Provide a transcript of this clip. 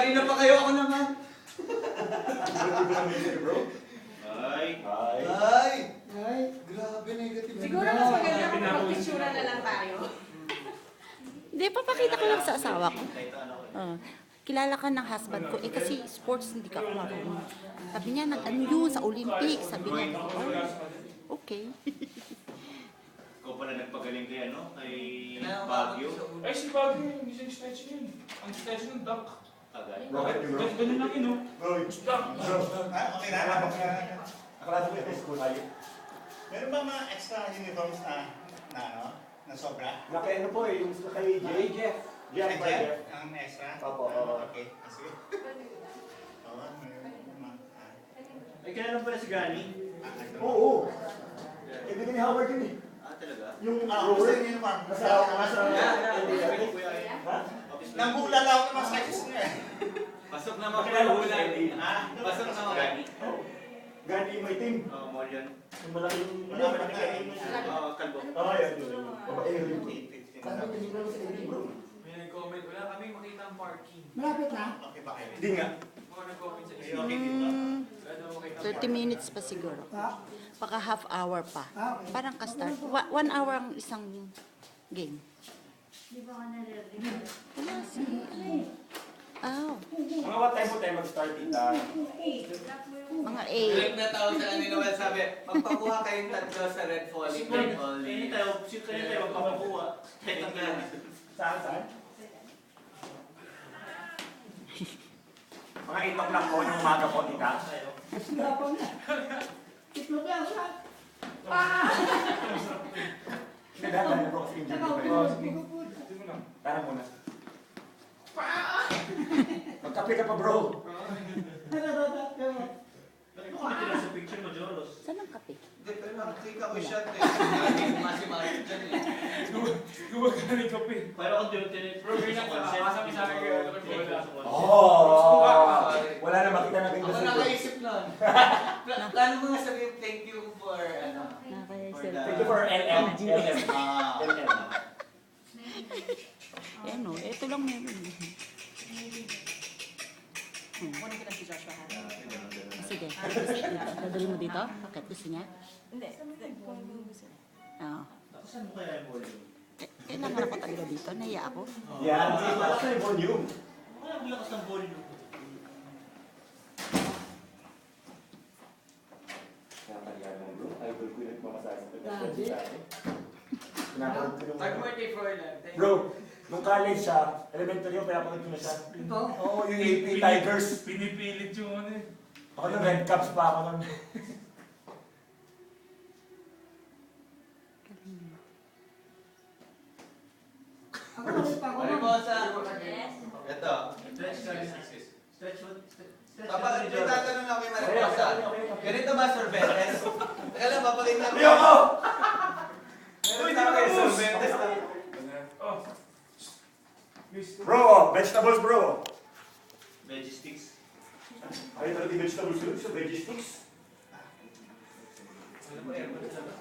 Kanina pa kayo, ako naman. Ay. Grabe, negative. Siguro mas maganda kung magpictura na lang tayo. Hindi, papakita ko lang sa asawa ko. Kilala ka ng husband ko. Eh kasi sports hindi ka marunong. Sabi niya, nag-ano yun sa Olympics. Sabi niya, oh, okay. Ikaw pala nagpagaling kay ano? Kay Baguio. Ay, si Baguio yun. Hindi siya stretch yun. Ang stretch nun, dunk. Agad. Ganun lang yun, no? Dunk. Okay na. Nakalasa ko yung school tayo. Meron ba mga extra uniforms na sobra? Naka ano po eh, yung kay Jeff. Jeff. Ang extra? Opo. Okay. Sige. Oo, meron. Ay, kailan pala si Gani? Oo. Ibigay ni Howard yun eh. Talaga? Yung Gusto yung uniform? Nanghula lang ako ng mga sketches niya eh. Pasok naman kayo hula. Pasok naman Gani. Gani may team. Oo, mall yun. Yung malaking... Kalbo. Yan. Babae rin. May nag-comment. Wala kami makita ang parking. Malapit na? Okay ba kayo? Hindi nga. Mga nag-comment sa Okay, okay dito. 30 minutes pa siguro. Baka half hour pa. Okay. Parang ka-start. 1 hour ang isang game. Di ba ka nare-record? Wala si... Oh, Mga what time po tayo mag-start dito? mga 8. Direct na tao sa kanina, well, sabi, magpakuha kayong tatlo sa red falling red falling. Sino tayo magpapakuha? Kahit ang Gani. Saan? Mga 8 o'clock po yung umaga po, tita. Gapang na. Itlog yan, ha? Nagdadaan po kasi yung Sige mo lang. Tara muna. Magkape ka pa bro. Sa picture mo, Joros. Saan ang kape? Hindi, pero nakikita ko shot eh. Hindi masi-masi dyan eh. Gumagana yung kape. Pero kung tinitinin, Bro, ganyan ka. Kasama sa akin kayo. Wala na makita na Ako nakaisip nun. Plano mo nga sabihin, thank you for, ano, for the... Thank you for LM. Ah. Ayan o, ito lang meron. Kunin ko na si Joshua, ha? Sige, dadali mo dito? Bakit? Gusto niya? Hindi. Kung gusto niya. Oo. Saan mo kaya yung volume? Kailangan ako talaga dito. Nahiya ako. Yan, malakas na yung volume. Wala ang lakas ng volume. Nakakalihan mo bro, idol ko yung nagmamasahe sa Grabe. Mag-birthday for lang. Bro, nung college siya, elementary yung kaya pagod ko na siya. Ito? Oo, yung AP Tigers. Pinipilit yung ano eh. Ako nung Red Caps pa ako nung... Ako ulit pa ako. Mariposa. Yes. Ito. Stretch ka rin. Stretch mo. Papa, may tatanong ako kay Mariposa. Ganito ba, Sorbetes? Teka lang, papakita ko. Ayoko! Meron na kay Sorbetes na. Oh. Bro, vegetables bro. Veggie sticks. Ay, talaga yung vegetables yun sa veggie sticks. Ano po, airport sa ba?